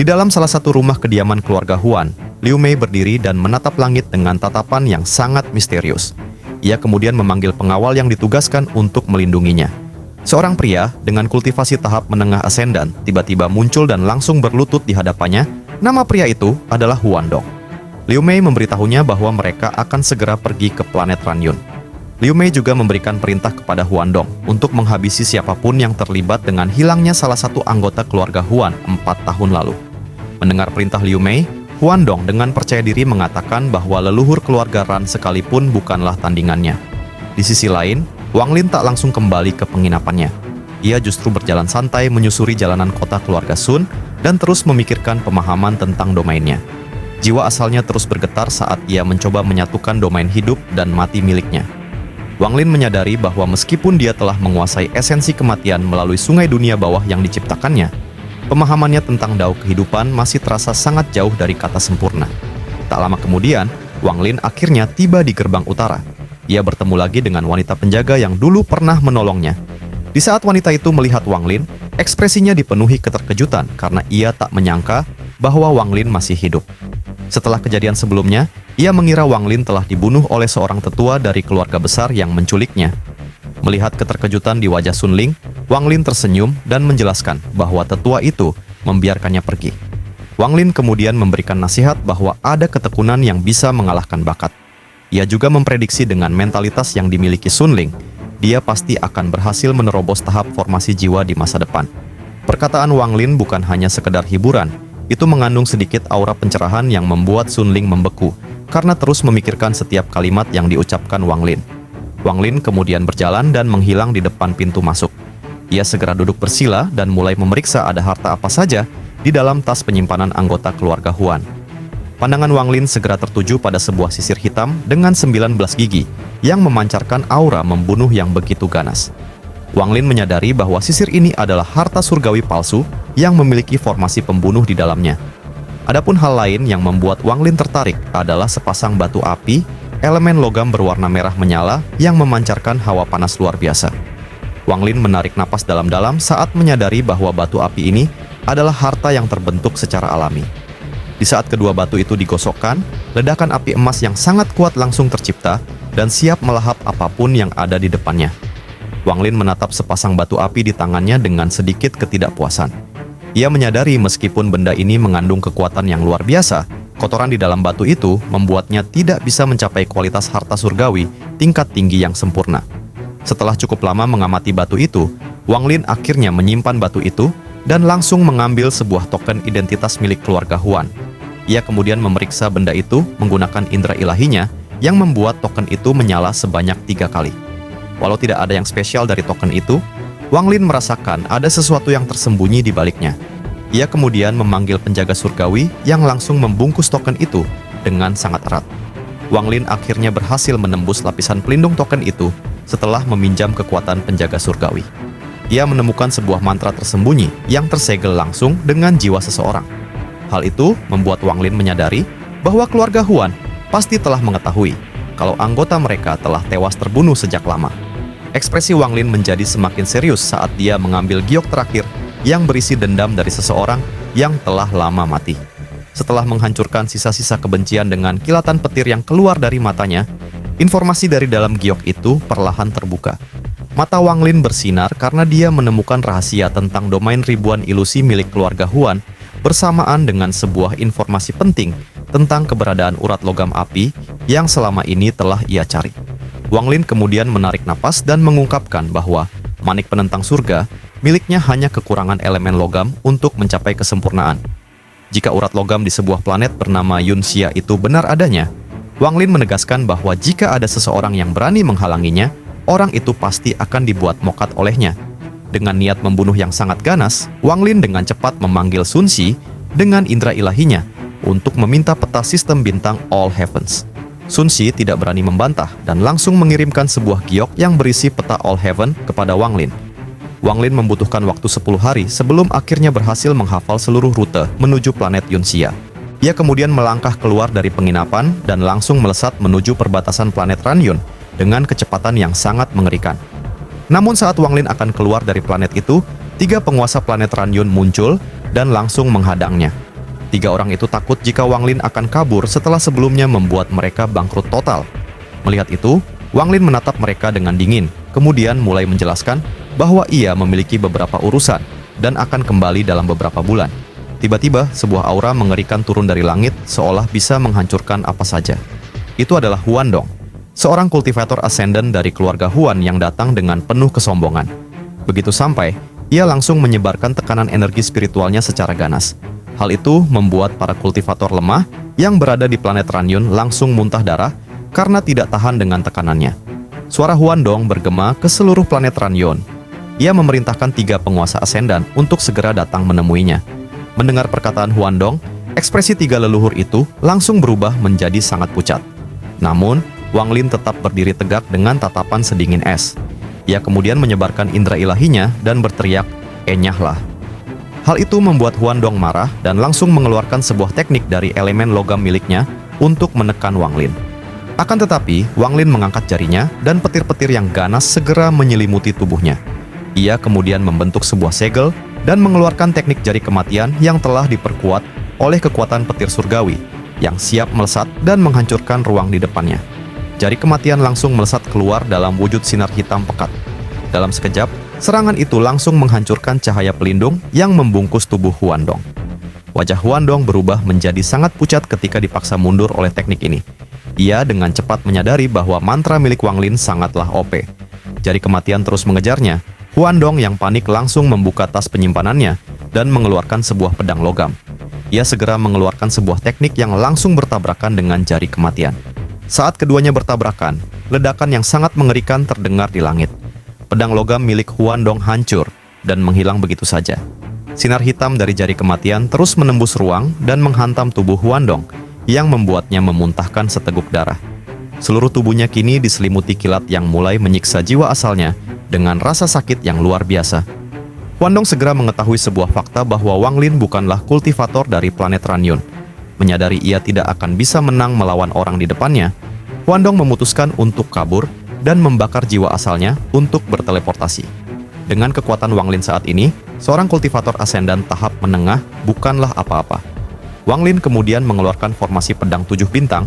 Di dalam salah satu rumah kediaman keluarga Huan, Liu Mei berdiri dan menatap langit dengan tatapan yang sangat misterius. Ia kemudian memanggil pengawal yang ditugaskan untuk melindunginya. Seorang pria dengan kultivasi tahap menengah asendan tiba-tiba muncul dan langsung berlutut di hadapannya. Nama pria itu adalah Huan Dong. Liu Mei memberitahunya bahwa mereka akan segera pergi ke planet Ranyun. Liu Mei juga memberikan perintah kepada Huan Dong untuk menghabisi siapapun yang terlibat dengan hilangnya salah satu anggota keluarga Huan 4 tahun lalu. Mendengar perintah Liu Mei, Huan Dong dengan percaya diri mengatakan bahwa leluhur keluarga Ran sekalipun bukanlah tandingannya. Di sisi lain, Wang Lin tak langsung kembali ke penginapannya. Ia justru berjalan santai menyusuri jalanan kota keluarga Sun dan terus memikirkan pemahaman tentang domainnya. Jiwa asalnya terus bergetar saat ia mencoba menyatukan domain hidup dan mati miliknya. Wang Lin menyadari bahwa meskipun dia telah menguasai esensi kematian melalui sungai dunia bawah yang diciptakannya, pemahamannya tentang dao kehidupan masih terasa sangat jauh dari kata sempurna. Tak lama kemudian, Wang Lin akhirnya tiba di gerbang utara. Ia bertemu lagi dengan wanita penjaga yang dulu pernah menolongnya. Di saat wanita itu melihat Wang Lin, ekspresinya dipenuhi keterkejutan karena ia tak menyangka bahwa Wang Lin masih hidup. Setelah kejadian sebelumnya, ia mengira Wang Lin telah dibunuh oleh seorang tetua dari keluarga besar yang menculiknya. Melihat keterkejutan di wajah Sun Ling, Wang Lin tersenyum dan menjelaskan bahwa tetua itu membiarkannya pergi. Wang Lin kemudian memberikan nasihat bahwa ada ketekunan yang bisa mengalahkan bakat. Ia juga memprediksi dengan mentalitas yang dimiliki Sun Ling, dia pasti akan berhasil menerobos tahap formasi jiwa di masa depan. Perkataan Wang Lin bukan hanya sekedar hiburan, itu mengandung sedikit aura pencerahan yang membuat Sun Ling membeku karena terus memikirkan setiap kalimat yang diucapkan Wang Lin. Wang Lin kemudian berjalan dan menghilang di depan pintu masuk. Ia segera duduk bersila dan mulai memeriksa ada harta apa saja di dalam tas penyimpanan anggota keluarga Huan. Pandangan Wang Lin segera tertuju pada sebuah sisir hitam dengan 19 gigi yang memancarkan aura membunuh yang begitu ganas. Wang Lin menyadari bahwa sisir ini adalah harta surgawi palsu yang memiliki formasi pembunuh di dalamnya. Adapun hal lain yang membuat Wang Lin tertarik adalah sepasang batu api, elemen logam berwarna merah menyala yang memancarkan hawa panas luar biasa. Wang Lin menarik napas dalam-dalam saat menyadari bahwa batu api ini adalah harta yang terbentuk secara alami. Di saat kedua batu itu digosokkan, ledakan api emas yang sangat kuat langsung tercipta dan siap melahap apapun yang ada di depannya. Wang Lin menatap sepasang batu api di tangannya dengan sedikit ketidakpuasan. Ia menyadari meskipun benda ini mengandung kekuatan yang luar biasa, kotoran di dalam batu itu membuatnya tidak bisa mencapai kualitas harta surgawi tingkat tinggi yang sempurna. Setelah cukup lama mengamati batu itu, Wang Lin akhirnya menyimpan batu itu dan langsung mengambil sebuah token identitas milik keluarga Huan. Ia kemudian memeriksa benda itu menggunakan indera ilahinya yang membuat token itu menyala sebanyak 3 kali. Walau tidak ada yang spesial dari token itu, Wang Lin merasakan ada sesuatu yang tersembunyi di baliknya. Ia kemudian memanggil penjaga surgawi yang langsung membungkus token itu dengan sangat erat. Wang Lin akhirnya berhasil menembus lapisan pelindung token itu setelah meminjam kekuatan penjaga surgawi. Ia menemukan sebuah mantra tersembunyi yang tersegel langsung dengan jiwa seseorang. Hal itu membuat Wang Lin menyadari bahwa keluarga Huan pasti telah mengetahui kalau anggota mereka telah tewas terbunuh sejak lama. Ekspresi Wang Lin menjadi semakin serius saat dia mengambil giok terakhir yang berisi dendam dari seseorang yang telah lama mati. Setelah menghancurkan sisa-sisa kebencian dengan kilatan petir yang keluar dari matanya, informasi dari dalam giok itu perlahan terbuka. Mata Wang Lin bersinar karena dia menemukan rahasia tentang domain ribuan ilusi milik keluarga Huan bersamaan dengan sebuah informasi penting tentang keberadaan urat logam api yang selama ini telah ia cari. Wang Lin kemudian menarik napas dan mengungkapkan bahwa manik penentang surga miliknya hanya kekurangan elemen logam untuk mencapai kesempurnaan. Jika urat logam di sebuah planet bernama Yunxia itu benar adanya, Wang Lin menegaskan bahwa jika ada seseorang yang berani menghalanginya, orang itu pasti akan dibuat mokat olehnya. Dengan niat membunuh yang sangat ganas, Wang Lin dengan cepat memanggil Sun Xi dengan indera ilahinya untuk meminta peta sistem bintang All Heavens. Sun Xi tidak berani membantah dan langsung mengirimkan sebuah giok yang berisi peta All Heaven kepada Wang Lin. Wang Lin membutuhkan waktu 10 hari sebelum akhirnya berhasil menghafal seluruh rute menuju planet Yunxia. Ia kemudian melangkah keluar dari penginapan dan langsung melesat menuju perbatasan planet Ranyun dengan kecepatan yang sangat mengerikan. Namun saat Wang Lin akan keluar dari planet itu, 3 penguasa planet Ranyun muncul dan langsung menghadangnya. Tiga orang itu takut jika Wang Lin akan kabur setelah sebelumnya membuat mereka bangkrut total. Melihat itu, Wang Lin menatap mereka dengan dingin, kemudian mulai menjelaskan bahwa ia memiliki beberapa urusan dan akan kembali dalam beberapa bulan. Tiba-tiba, sebuah aura mengerikan turun dari langit seolah bisa menghancurkan apa saja. Itu adalah Huan Dong, seorang kultivator ascendant dari keluarga Huan yang datang dengan penuh kesombongan. Begitu sampai, ia langsung menyebarkan tekanan energi spiritualnya secara ganas. Hal itu membuat para kultivator lemah yang berada di planet Ranyun langsung muntah darah karena tidak tahan dengan tekanannya. Suara Huan Dong bergema ke seluruh planet Ranyun. Ia memerintahkan 3 penguasa ascendant untuk segera datang menemuinya. Mendengar perkataan Huan Dong, ekspresi 3 leluhur itu langsung berubah menjadi sangat pucat. Namun, Wang Lin tetap berdiri tegak dengan tatapan sedingin es. Ia kemudian menyebarkan indera ilahinya dan berteriak, "Enyahlah." Hal itu membuat Huan Dong marah dan langsung mengeluarkan sebuah teknik dari elemen logam miliknya untuk menekan Wang Lin. Akan tetapi, Wang Lin mengangkat jarinya dan petir-petir yang ganas segera menyelimuti tubuhnya. Ia kemudian membentuk sebuah segel dan mengeluarkan teknik jari kematian yang telah diperkuat oleh kekuatan petir surgawi yang siap melesat dan menghancurkan ruang di depannya. Jari kematian langsung melesat keluar dalam wujud sinar hitam pekat. Dalam sekejap, serangan itu langsung menghancurkan cahaya pelindung yang membungkus tubuh Huan Dong. Wajah Huan Dong berubah menjadi sangat pucat ketika dipaksa mundur oleh teknik ini. Ia dengan cepat menyadari bahwa mantra milik Wang Lin sangatlah OP. Jari kematian terus mengejarnya. Huan Dong yang panik langsung membuka tas penyimpanannya dan mengeluarkan sebuah pedang logam. Ia segera mengeluarkan sebuah teknik yang langsung bertabrakan dengan jari kematian. Saat keduanya bertabrakan, ledakan yang sangat mengerikan terdengar di langit. Pedang logam milik Huan Dong hancur dan menghilang begitu saja. Sinar hitam dari jari kematian terus menembus ruang dan menghantam tubuh Huan Dong yang membuatnya memuntahkan seteguk darah. Seluruh tubuhnya kini diselimuti kilat yang mulai menyiksa jiwa asalnya dengan rasa sakit yang luar biasa. Huan Dong segera mengetahui sebuah fakta bahwa Wang Lin bukanlah kultivator dari planet Ranyun. Menyadari ia tidak akan bisa menang melawan orang di depannya, Huan Dong memutuskan untuk kabur dan membakar jiwa asalnya untuk berteleportasi. Dengan kekuatan Wang Lin saat ini, seorang kultivator ascendant tahap menengah bukanlah apa-apa. Wang Lin kemudian mengeluarkan formasi pedang 7 bintang.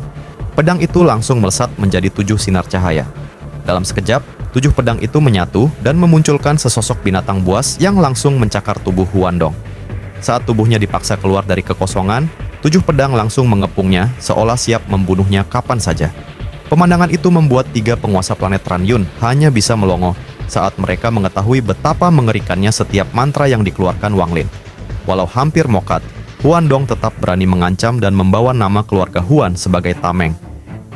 Pedang itu langsung melesat menjadi 7 sinar cahaya. Dalam sekejap, 7 pedang itu menyatu dan memunculkan sesosok binatang buas yang langsung mencakar tubuh Huan Dong. Saat tubuhnya dipaksa keluar dari kekosongan, 7 pedang langsung mengepungnya seolah siap membunuhnya kapan saja. Pemandangan itu membuat 3 penguasa planet Ranyun hanya bisa melongo saat mereka mengetahui betapa mengerikannya setiap mantra yang dikeluarkan Wang Lin. Walau hampir mokat, Huan Dong tetap berani mengancam dan membawa nama keluarga Huan sebagai tameng.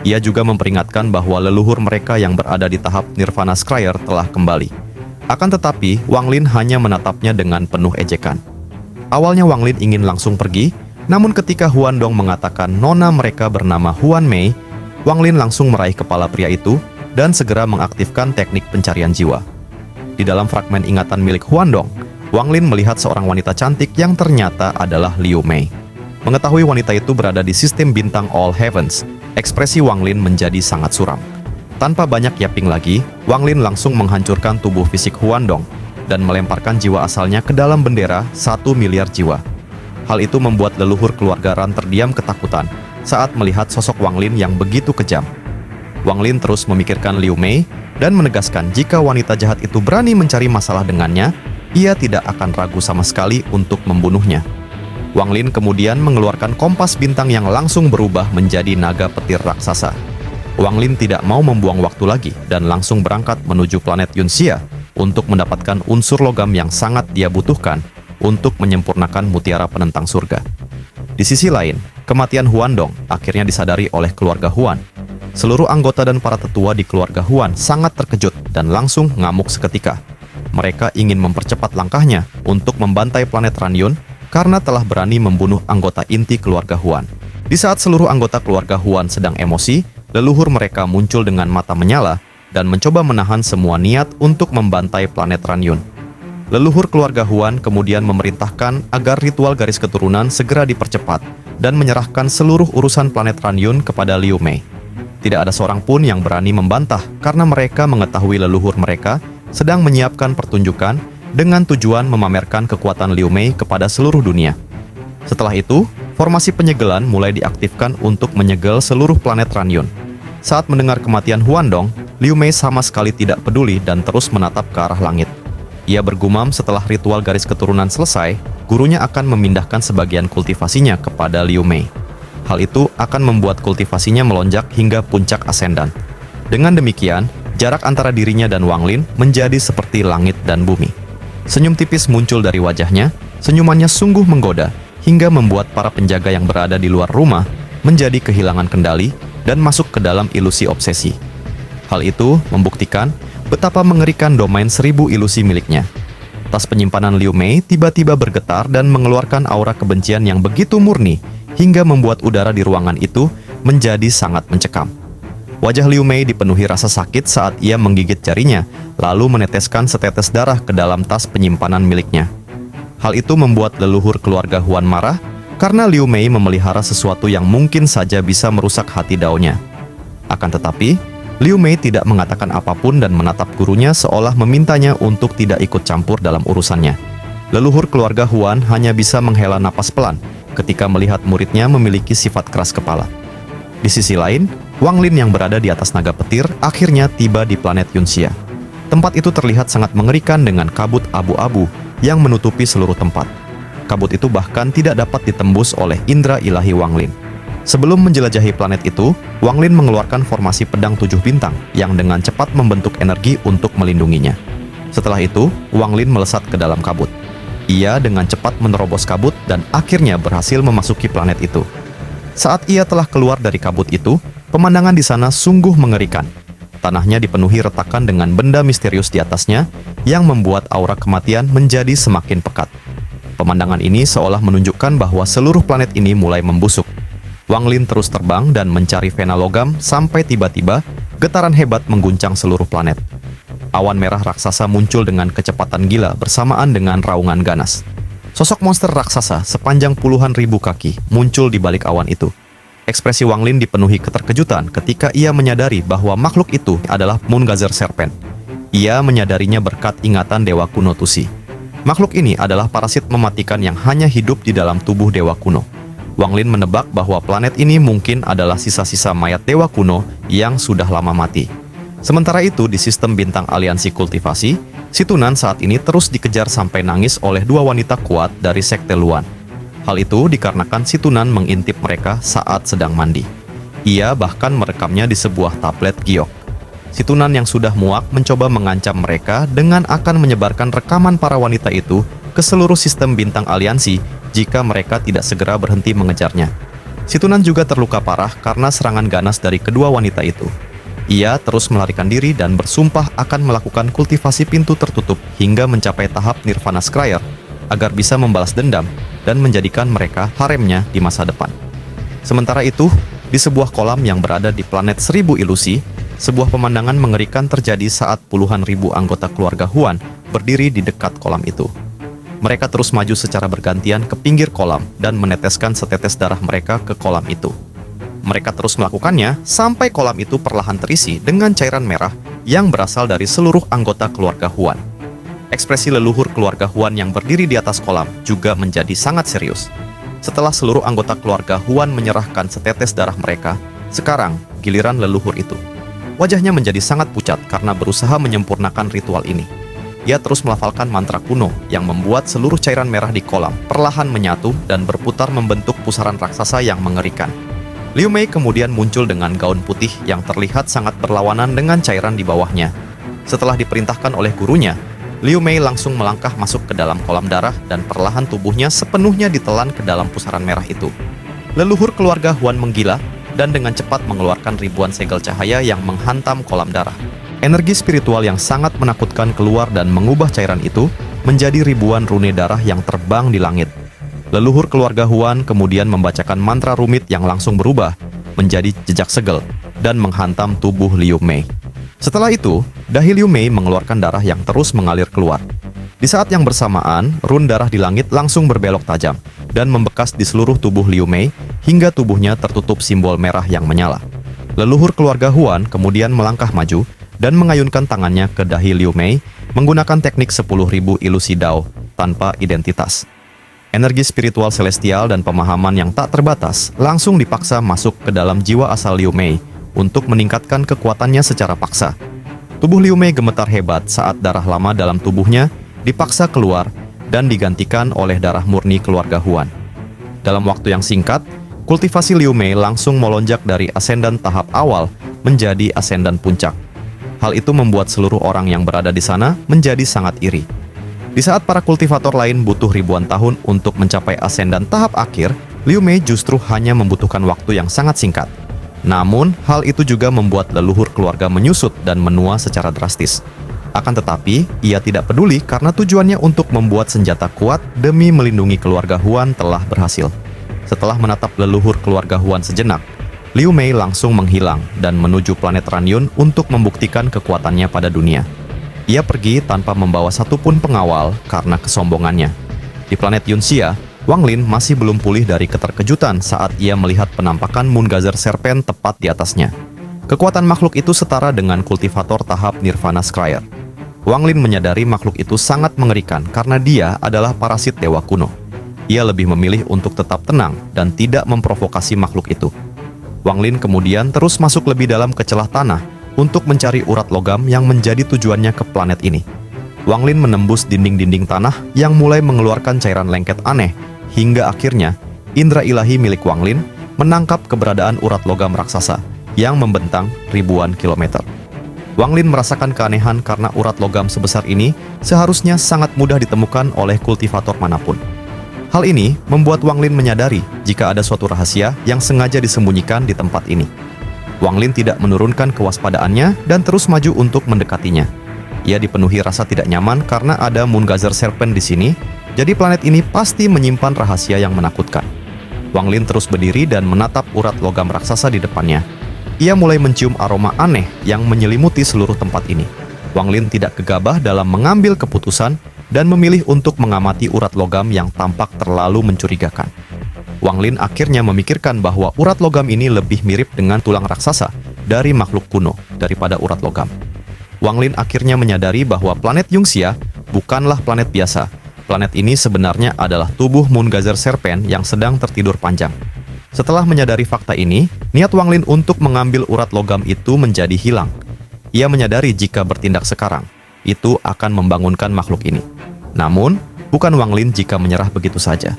Ia juga memperingatkan bahwa leluhur mereka yang berada di tahap Nirvana Scryer telah kembali. Akan tetapi, Wang Lin hanya menatapnya dengan penuh ejekan. Awalnya Wang Lin ingin langsung pergi, namun ketika Huan Dong mengatakan nona mereka bernama Huan Mei, Wang Lin langsung meraih kepala pria itu dan segera mengaktifkan teknik pencarian jiwa. Di dalam fragmen ingatan milik Huan Dong, Wang Lin melihat seorang wanita cantik yang ternyata adalah Liu Mei. Mengetahui wanita itu berada di sistem bintang All Heavens, ekspresi Wang Lin menjadi sangat suram. Tanpa banyak yaping lagi, Wang Lin langsung menghancurkan tubuh fisik Huan Dong dan melemparkan jiwa asalnya ke dalam bendera 1 miliar jiwa. Hal itu membuat leluhur keluarga Ran terdiam ketakutan saat melihat sosok Wang Lin yang begitu kejam. Wang Lin terus memikirkan Liu Mei dan menegaskan jika wanita jahat itu berani mencari masalah dengannya, ia tidak akan ragu sama sekali untuk membunuhnya. Wang Lin kemudian mengeluarkan kompas bintang yang langsung berubah menjadi naga petir raksasa. Wang Lin tidak mau membuang waktu lagi dan langsung berangkat menuju planet Yunxia untuk mendapatkan unsur logam yang sangat dia butuhkan untuk menyempurnakan mutiara penentang surga. Di sisi lain, kematian Huan Dong akhirnya disadari oleh keluarga Huan. Seluruh anggota dan para tetua di keluarga Huan sangat terkejut dan langsung ngamuk seketika. Mereka ingin mempercepat langkahnya untuk membantai planet Ranyun karena telah berani membunuh anggota inti keluarga Huan. Di saat seluruh anggota keluarga Huan sedang emosi, leluhur mereka muncul dengan mata menyala dan mencoba menahan semua niat untuk membantai planet Ranyun. Leluhur keluarga Huan kemudian memerintahkan agar ritual garis keturunan segera dipercepat dan menyerahkan seluruh urusan planet Ranyun kepada Liu Mei. Tidak ada seorang pun yang berani membantah karena mereka mengetahui leluhur mereka sedang menyiapkan pertunjukan dengan tujuan memamerkan kekuatan Liu Mei kepada seluruh dunia. Setelah itu, Formasi penyegelan mulai diaktifkan untuk menyegel seluruh planet Ranyun. Saat mendengar kematian Huandong, Liu Mei sama sekali tidak peduli dan terus menatap ke arah langit. Ia bergumam setelah ritual garis keturunan selesai, gurunya akan memindahkan sebagian kultivasinya kepada Liu Mei. Hal itu akan membuat kultivasinya melonjak hingga puncak asendan. Dengan demikian, jarak antara dirinya dan Wang Lin menjadi seperti langit dan bumi. Senyum tipis muncul dari wajahnya, senyumannya sungguh menggoda, hingga membuat para penjaga yang berada di luar rumah menjadi kehilangan kendali dan masuk ke dalam ilusi obsesi. Hal itu membuktikan betapa mengerikan domain 1000 ilusi miliknya. Tas penyimpanan Liu Mei tiba-tiba bergetar dan mengeluarkan aura kebencian yang begitu murni hingga membuat udara di ruangan itu menjadi sangat mencekam. Wajah Liu Mei dipenuhi rasa sakit saat ia menggigit jarinya, lalu meneteskan setetes darah ke dalam tas penyimpanan miliknya. Hal itu membuat leluhur keluarga Huan marah karena Liu Mei memelihara sesuatu yang mungkin saja bisa merusak hati Daonya. Akan tetapi, Liu Mei tidak mengatakan apapun dan menatap gurunya seolah memintanya untuk tidak ikut campur dalam urusannya. Leluhur keluarga Huan hanya bisa menghela napas pelan ketika melihat muridnya memiliki sifat keras kepala. Di sisi lain, Wang Lin yang berada di atas naga petir akhirnya tiba di planet Yunxia. Tempat itu terlihat sangat mengerikan dengan kabut abu-abu yang menutupi seluruh tempat. Kabut itu bahkan tidak dapat ditembus oleh indera ilahi Wang Lin. Sebelum menjelajahi planet itu, Wang Lin mengeluarkan formasi pedang 7 bintang yang dengan cepat membentuk energi untuk melindunginya. Setelah itu, Wang Lin melesat ke dalam kabut. Ia dengan cepat menerobos kabut dan akhirnya berhasil memasuki planet itu. Saat ia telah keluar dari kabut itu, pemandangan di sana sungguh mengerikan. Tanahnya dipenuhi retakan dengan benda misterius di atasnya yang membuat aura kematian menjadi semakin pekat. Pemandangan ini seolah menunjukkan bahwa seluruh planet ini mulai membusuk. Wang Lin terus terbang dan mencari vena logam sampai tiba-tiba getaran hebat mengguncang seluruh planet. Awan merah raksasa muncul dengan kecepatan gila bersamaan dengan raungan ganas. Sosok monster raksasa sepanjang puluhan ribu kaki muncul di balik awan itu. Ekspresi Wang Lin dipenuhi keterkejutan ketika ia menyadari bahwa makhluk itu adalah Moongazer Serpent. Ia menyadarinya berkat ingatan Dewa Kuno Tusi. Makhluk ini adalah parasit mematikan yang hanya hidup di dalam tubuh Dewa Kuno. Wang Lin menebak bahwa planet ini mungkin adalah sisa-sisa mayat Dewa Kuno yang sudah lama mati. Sementara itu, di sistem bintang aliansi kultivasi, si Tunan saat ini terus dikejar sampai nangis oleh 2 wanita kuat dari sekte Luan. Hal itu dikarenakan si Tunan mengintip mereka saat sedang mandi. Ia bahkan merekamnya di sebuah tablet giok. Si Tunan yang sudah muak mencoba mengancam mereka dengan akan menyebarkan rekaman para wanita itu ke seluruh sistem bintang aliansi jika mereka tidak segera berhenti mengejarnya. Si Tunan juga terluka parah karena serangan ganas dari kedua wanita itu. Ia terus melarikan diri dan bersumpah akan melakukan kultivasi pintu tertutup hingga mencapai tahap Nirvana Scryer agar bisa membalas dendam dan menjadikan mereka haremnya di masa depan. Sementara itu, di sebuah kolam yang berada di planet 1000 ilusi, sebuah pemandangan mengerikan terjadi saat puluhan ribu anggota keluarga Huan berdiri di dekat kolam itu. Mereka terus maju secara bergantian ke pinggir kolam dan meneteskan setetes darah mereka ke kolam itu. Mereka terus melakukannya sampai kolam itu perlahan terisi dengan cairan merah yang berasal dari seluruh anggota keluarga Huan. Ekspresi leluhur keluarga Huan yang berdiri di atas kolam juga menjadi sangat serius. Setelah seluruh anggota keluarga Huan menyerahkan setetes darah mereka, sekarang giliran leluhur itu. Wajahnya menjadi sangat pucat karena berusaha menyempurnakan ritual ini. Ia terus melafalkan mantra kuno yang membuat seluruh cairan merah di kolam perlahan menyatu dan berputar membentuk pusaran raksasa yang mengerikan. Liu Mei kemudian muncul dengan gaun putih yang terlihat sangat berlawanan dengan cairan di bawahnya. Setelah diperintahkan oleh gurunya, Liu Mei langsung melangkah masuk ke dalam kolam darah dan perlahan tubuhnya sepenuhnya ditelan ke dalam pusaran merah itu. Leluhur keluarga Huan menggila dan dengan cepat mengeluarkan ribuan segel cahaya yang menghantam kolam darah. Energi spiritual yang sangat menakutkan keluar dan mengubah cairan itu menjadi ribuan rune darah yang terbang di langit. Leluhur keluarga Huan kemudian membacakan mantra rumit yang langsung berubah menjadi jejak segel dan menghantam tubuh Liu Mei. Setelah itu, dahi Liu Mei mengeluarkan darah yang terus mengalir keluar. Di saat yang bersamaan, rune darah di langit langsung berbelok tajam dan membekas di seluruh tubuh Liu Mei hingga tubuhnya tertutup simbol merah yang menyala. Leluhur keluarga Huan kemudian melangkah maju dan mengayunkan tangannya ke dahi Liu Mei menggunakan teknik 10.000 ilusi Dao tanpa identitas. Energi spiritual celestial dan pemahaman yang tak terbatas langsung dipaksa masuk ke dalam jiwa asal Liu Mei untuk meningkatkan kekuatannya secara paksa. Tubuh Liu Mei gemetar hebat saat darah lama dalam tubuhnya dipaksa keluar dan digantikan oleh darah murni keluarga Huan. Dalam waktu yang singkat, kultivasi Liu Mei langsung melonjak dari ascendant tahap awal menjadi ascendant puncak. Hal itu membuat seluruh orang yang berada di sana menjadi sangat iri. Di saat para kultivator lain butuh ribuan tahun untuk mencapai ascendant tahap akhir, Liu Mei justru hanya membutuhkan waktu yang sangat singkat. Namun, hal itu juga membuat leluhur keluarga menyusut dan menua secara drastis. Akan tetapi, ia tidak peduli karena tujuannya untuk membuat senjata kuat demi melindungi keluarga Huan telah berhasil. Setelah menatap leluhur keluarga Huan sejenak, Liu Mei langsung menghilang dan menuju planet Ranyun untuk membuktikan kekuatannya pada dunia. Ia pergi tanpa membawa satupun pengawal karena kesombongannya. Di planet Yunxia, Wang Lin masih belum pulih dari keterkejutan saat ia melihat penampakan Moongazer Serpent tepat di atasnya. Kekuatan makhluk itu setara dengan kultivator tahap Nirvana Scryer. Wang Lin menyadari makhluk itu sangat mengerikan karena dia adalah parasit dewa kuno. Ia lebih memilih untuk tetap tenang dan tidak memprovokasi makhluk itu. Wang Lin kemudian terus masuk lebih dalam ke celah tanah untuk mencari urat logam yang menjadi tujuannya ke planet ini. Wang Lin menembus dinding-dinding tanah yang mulai mengeluarkan cairan lengket aneh, hingga akhirnya indera ilahi milik Wang Lin menangkap keberadaan urat logam raksasa yang membentang ribuan kilometer. Wang Lin merasakan keanehan karena urat logam sebesar ini seharusnya sangat mudah ditemukan oleh kultivator manapun. Hal ini membuat Wang Lin menyadari jika ada suatu rahasia yang sengaja disembunyikan di tempat ini. Wang Lin tidak menurunkan kewaspadaannya dan terus maju untuk mendekatinya. Ia dipenuhi rasa tidak nyaman karena ada Moongazer Serpent di sini, jadi planet ini pasti menyimpan rahasia yang menakutkan. Wang Lin terus berdiri dan menatap urat logam raksasa di depannya. Ia mulai mencium aroma aneh yang menyelimuti seluruh tempat ini. Wang Lin tidak gegabah dalam mengambil keputusan dan memilih untuk mengamati urat logam yang tampak terlalu mencurigakan. Wang Lin akhirnya memikirkan bahwa urat logam ini lebih mirip dengan tulang raksasa dari makhluk kuno daripada urat logam. Wang Lin akhirnya menyadari bahwa planet Yunxia bukanlah planet biasa. Planet ini sebenarnya adalah tubuh Moongazer Serpent yang sedang tertidur panjang. Setelah menyadari fakta ini, niat Wang Lin untuk mengambil urat logam itu menjadi hilang. Ia menyadari jika bertindak sekarang, itu akan membangunkan makhluk ini. Namun, bukan Wang Lin jika menyerah begitu saja.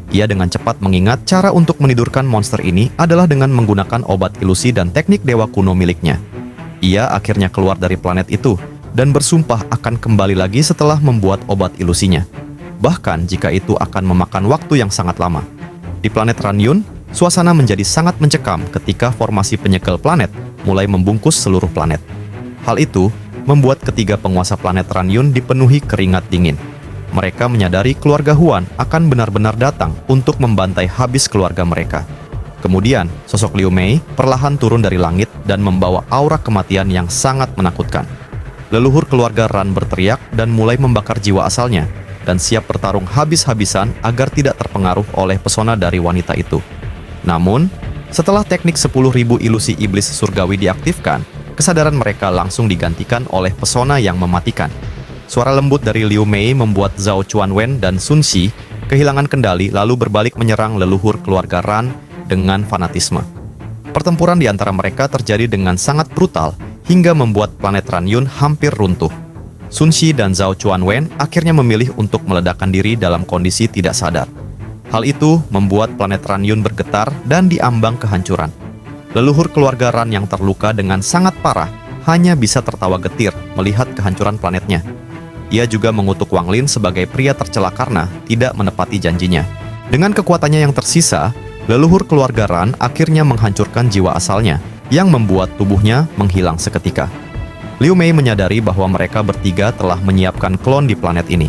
Ia dengan cepat mengingat cara untuk menidurkan monster ini adalah dengan menggunakan obat ilusi dan teknik dewa kuno miliknya. Ia akhirnya keluar dari planet itu dan bersumpah akan kembali lagi setelah membuat obat ilusinya. Bahkan jika itu akan memakan waktu yang sangat lama. Di planet Ranyun, suasana menjadi sangat mencekam ketika formasi penyegel planet mulai membungkus seluruh planet. Hal itu membuat ketiga penguasa planet Ranyun dipenuhi keringat dingin. Mereka menyadari keluarga Huan akan benar-benar datang untuk membantai habis keluarga mereka. Kemudian, sosok Liu Mei perlahan turun dari langit dan membawa aura kematian yang sangat menakutkan. Leluhur keluarga Ran berteriak dan mulai membakar jiwa asalnya, dan siap bertarung habis-habisan agar tidak terpengaruh oleh pesona dari wanita itu. Namun, setelah teknik 10.000 ilusi iblis surgawi diaktifkan, kesadaran mereka langsung digantikan oleh pesona yang mematikan. Suara lembut dari Liu Mei membuat Zhao Chuanwen dan Sun Xi kehilangan kendali lalu berbalik menyerang leluhur keluarga Ran dengan fanatisme. Pertempuran di antara mereka terjadi dengan sangat brutal hingga membuat planet Ranyun hampir runtuh. Sun Xi dan Zhao Chuanwen akhirnya memilih untuk meledakkan diri dalam kondisi tidak sadar. Hal itu membuat planet Ranyun bergetar dan diambang kehancuran. Leluhur keluarga Ran yang terluka dengan sangat parah hanya bisa tertawa getir melihat kehancuran planetnya. Ia juga mengutuk Wang Lin sebagai pria tercela karena tidak menepati janjinya. Dengan kekuatannya yang tersisa, leluhur keluarga Ran akhirnya menghancurkan jiwa asalnya, yang membuat tubuhnya menghilang seketika. Liu Mei menyadari bahwa mereka bertiga telah menyiapkan klon di planet ini.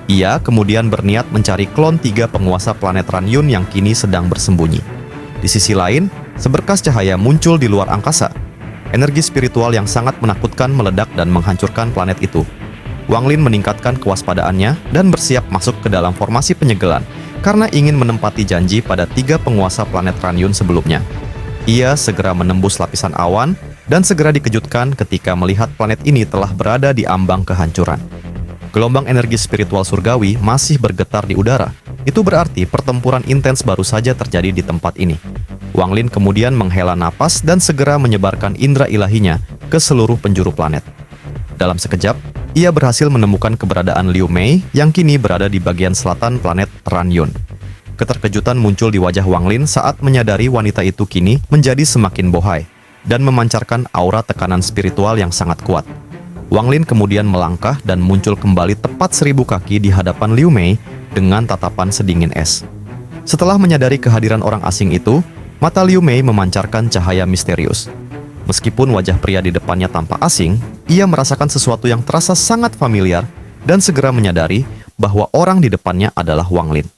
Ia kemudian berniat mencari klon 3 penguasa planet Ranyun yang kini sedang bersembunyi. Di sisi lain, seberkas cahaya muncul di luar angkasa. Energi spiritual yang sangat menakutkan meledak dan menghancurkan planet itu. Wang Lin meningkatkan kewaspadaannya dan bersiap masuk ke dalam formasi penyegelan karena ingin menempati janji pada 3 penguasa planet Ranyun sebelumnya. Ia segera menembus lapisan awan dan segera dikejutkan ketika melihat planet ini telah berada di ambang kehancuran. Gelombang energi spiritual surgawi masih bergetar di udara Itu berarti pertempuran intens baru saja terjadi di tempat ini. Wang Lin kemudian menghela napas dan segera menyebarkan indera ilahinya ke seluruh penjuru planet. Dalam sekejap, ia berhasil menemukan keberadaan Liu Mei yang kini berada di bagian selatan planet Ranyun. Keterkejutan muncul di wajah Wang Lin saat menyadari wanita itu kini menjadi semakin bohai dan memancarkan aura tekanan spiritual yang sangat kuat. Wang Lin kemudian melangkah dan muncul kembali tepat 1000 kaki di hadapan Liu Mei dengan tatapan sedingin es. Setelah menyadari kehadiran orang asing itu, mata Liu Mei memancarkan cahaya misterius. Meskipun wajah pria di depannya tampak asing, ia merasakan sesuatu yang terasa sangat familiar dan segera menyadari bahwa orang di depannya adalah Wang Lin.